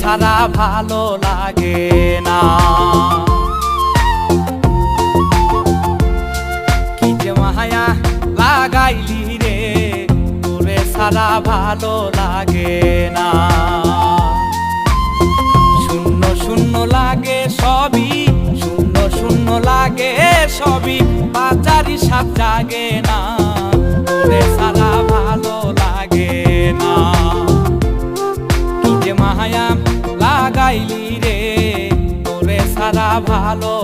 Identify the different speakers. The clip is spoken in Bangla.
Speaker 1: ছাড়া ভালো লাগে না। কি যে মায়া লাগাইলি রে, তোরে ছাড়া ভালো লাগে না। শূন্য শূন্য লাগে সবই, শূন্য শূন্য লাগে সবই, বাজারি সাপ জাগে না, তোরে ছাড়া ভালো লাগে না। কি যে মায়া লাগাইলি রে, তোরে ছাড়া ভালো